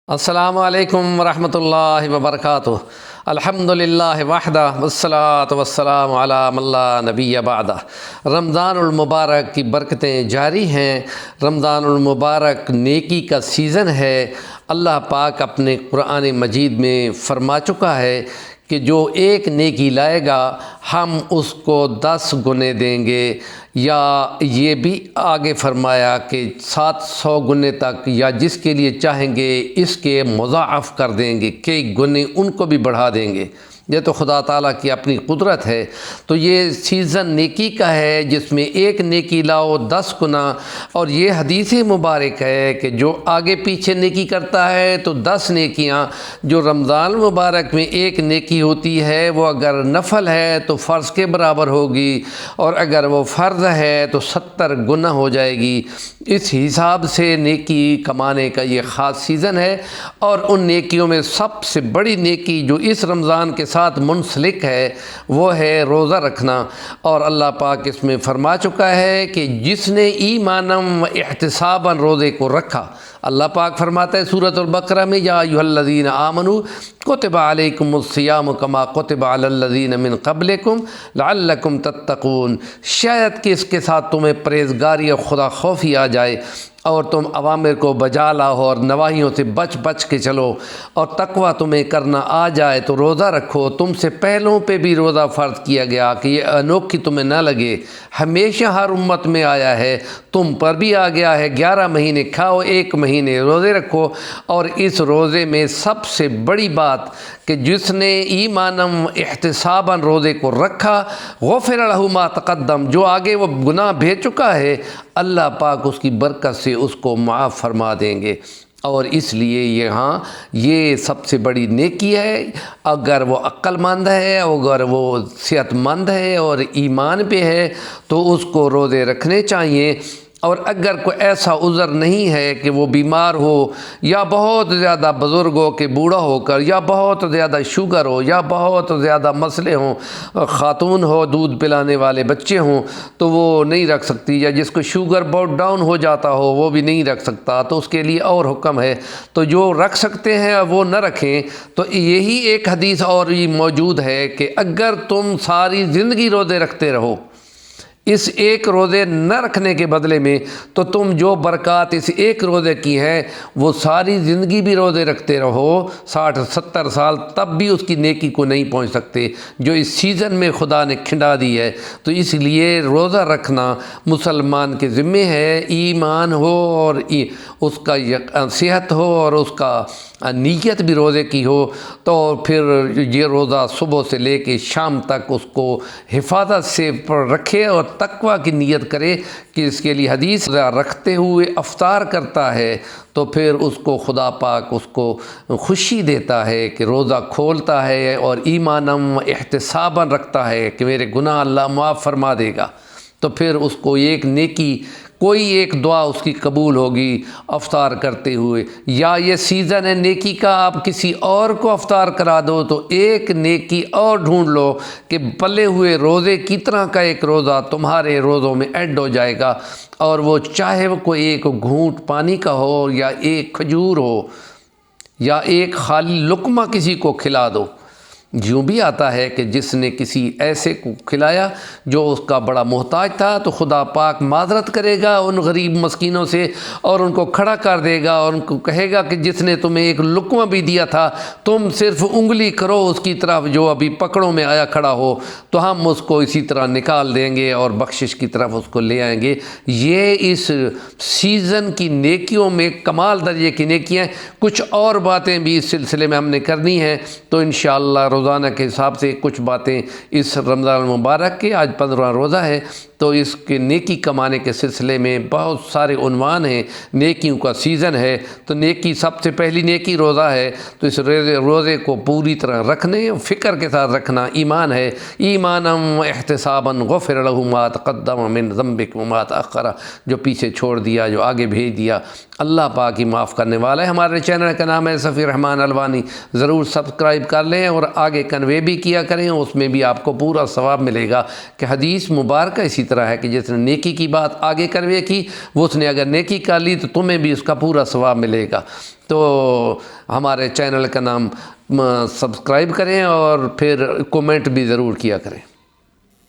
السلام علیکم ورحمۃ اللہ وبرکاتہ۔ الحمدللہ وحدہ والصلاۃ والسلام علی من لا نبی بعدہ۔ رمضان المبارک کی برکتیں جاری ہیں۔ رمضان المبارک نیکی کا سیزن ہے۔ اللہ پاک اپنے قرآن مجید میں فرما چکا ہے کہ جو ایک نیکی لائے گا ہم اس کو 10 گنے دیں گے، یا یہ بھی آگے فرمایا کہ 700 گنے تک، یا جس کے لیے چاہیں گے اس کے مضاعف کر دیں گے، کئی گنے ان کو بھی بڑھا دیں گے۔ یہ تو خدا تعالیٰ کی اپنی قدرت ہے۔ تو یہ سیزن نیکی کا ہے جس میں ایک نیکی لاؤ 10 گنا، اور یہ حدیث مبارک ہے کہ جو آگے پیچھے نیکی کرتا ہے تو 10 نیکیاں، جو رمضان مبارک میں ایک نیکی ہوتی ہے وہ اگر نفل ہے تو فرض کے برابر ہوگی، اور اگر وہ فرض ہے تو 70 گنا ہو جائے گی۔ اس حساب سے نیکی کمانے کا یہ خاص سیزن ہے، اور ان نیکیوں میں سب سے بڑی نیکی جو اس رمضان کے ساتھ منسلک ہے وہ ہے روزہ رکھنا۔ اور اللہ پاک اس میں فرما چکا ہے کہ جس نے ایمانم و احتساباً روزے کو رکھا، اللہ پاک فرماتا ہے سورۃ البقرہ میں، یا ایھا الذین آمنوا کتب علیکم الصیام کما کتب علی الذین من قبلکم لعلکم تتقون۔ شاید کہ اس کے ساتھ تمہیں پرہیزگاری اور خدا خوفی آ جائے، اور تم اوامر کو بجا لاؤ اور نواہیوں سے بچ بچ کے چلو، اور تقوی تمہیں کرنا آ جائے تو روزہ رکھو۔ تم سے پہلوں پہ بھی روزہ فرض کیا گیا کہ یہ انوکھی تمہیں نہ لگے، ہمیشہ ہر امت میں آیا ہے، تم پر بھی آ گیا ہے۔ 11 مہینے کھاؤ، 1 مہینے روزے رکھو۔ اور اس روزے میں سب سے بڑی بات کہ جس نے ایمانم احتساباً روزے کو رکھا، غفر لہ ما تقدم، جو آگے وہ گناہ بھیج چکا ہے اللہ پاک اس کی برکت سے اس کو معاف فرما دیں گے۔ اور اس لیے یہاں یہ سب سے بڑی نیکی ہے۔ اگر وہ عقل مند ہے، اگر وہ صحت مند ہے اور ایمان پہ ہے تو اس کو روزے رکھنے چاہیے۔ اور اگر کوئی ایسا عذر نہیں ہے کہ وہ بیمار ہو، یا بہت زیادہ بزرگ ہو کہ بوڑھا ہو کر، یا بہت زیادہ شوگر ہو، یا بہت زیادہ مسئلے ہوں، خاتون ہو، دودھ پلانے والے بچے ہوں تو وہ نہیں رکھ سکتی، یا جس کو شوگر بہت ڈاؤن ہو جاتا ہو وہ بھی نہیں رکھ سکتا، تو اس کے لیے اور حکم ہے۔ تو جو رکھ سکتے ہیں وہ نہ رکھیں۔ تو یہی ایک حدیث اور بھی موجود ہے کہ اگر تم ساری زندگی روزے رکھتے رہو، اس ایک روزے نہ رکھنے کے بدلے میں، تو تم جو برکات اس ایک روزے کی ہیں وہ ساری زندگی بھی روزے رکھتے رہو، 60-70 سال، تب بھی اس کی نیکی کو نہیں پہنچ سکتے جو اس سیزن میں خدا نے کھنڈا دی ہے۔ تو اس لیے روزہ رکھنا مسلمان کے ذمے ہے، ایمان ہو اور اس کا صحت ہو اور اس کا نیت بھی روزے کی ہو، تو پھر یہ روزہ صبح سے لے کے شام تک اس کو حفاظت سے رکھے اور تقوی کی نیت کرے کہ اس کے لیے حدیث رکھتے ہوئے افطار کرتا ہے تو پھر اس کو خدا پاک اس کو خوشی دیتا ہے کہ روزہ کھولتا ہے اور ایمانم احتساباً رکھتا ہے کہ میرے گناہ اللہ معاف فرما دے گا، تو پھر اس کو ایک نیکی، کوئی ایک دعا اس کی قبول ہوگی افطار کرتے ہوئے۔ یا یہ سیزن ہے نیکی کا، آپ کسی اور کو افطار کرا دو تو ایک نیکی اور ڈھونڈ لو کہ پلے ہوئے روزے کی طرح کا ایک روزہ تمہارے روزوں میں ایڈ ہو جائے گا، اور وہ چاہے وہ کوئی ایک گھونٹ پانی کا ہو، یا ایک کھجور ہو، یا ایک خالی لقمہ کسی کو کھلا دو۔ یوں بھی آتا ہے کہ جس نے کسی ایسے کو کھلایا جو اس کا بڑا محتاج تھا تو خدا پاک معذرت کرے گا ان غریب مسکینوں سے، اور ان کو کھڑا کر دے گا، اور ان کو کہے گا کہ جس نے تمہیں ایک لقمہ بھی دیا تھا تم صرف انگلی کرو اس کی طرف جو ابھی پکڑوں میں آیا کھڑا ہو، تو ہم اس کو اسی طرح نکال دیں گے اور بخشش کی طرف اس کو لے آئیں گے۔ یہ اس سیزن کی نیکیوں میں کمال درجے کی نیکیاں۔ کچھ اور باتیں بھی اس سلسلے میں ہم نے کرنی ہیں، تو انشاءاللہ روزانہ کے حساب سے کچھ باتیں اس رمضان المبارک کے، آج 15واں روزہ ہے، تو اس کے نیکی کمانے کے سلسلے میں بہت سارے عنوان ہیں۔ نیکیوں کا سیزن ہے تو نیکی، سب سے پہلی نیکی روزہ ہے، تو اس روزے کو پوری طرح رکھنے، فکر کے ساتھ رکھنا ایمان ہے۔ ایمانم احتساباً غفر لہ ما تقدم من ذنبک وما تأخر، جو پیچھے چھوڑ دیا، جو آگے بھیج دیا، اللہ پاک ہی معاف کرنے والا ہے۔ ہمارے چینل کا نام ہے صفی الرحمن الوانی، ضرور سبسکرائب کر لیں اور آگے آگے کنوے بھی کیا کریں، اس میں بھی آپ کو پورا ثواب ملے گا کہ حدیث مبارکہ اسی طرح ہے کہ جس نے نیکی کی بات آگے کنوے کی، وہ اس نے اگر نیکی کر لی تو تمہیں بھی اس کا پورا ثواب ملے گا۔ تو ہمارے چینل کا نام سبسکرائب کریں اور پھر کومنٹ بھی ضرور کیا کریں۔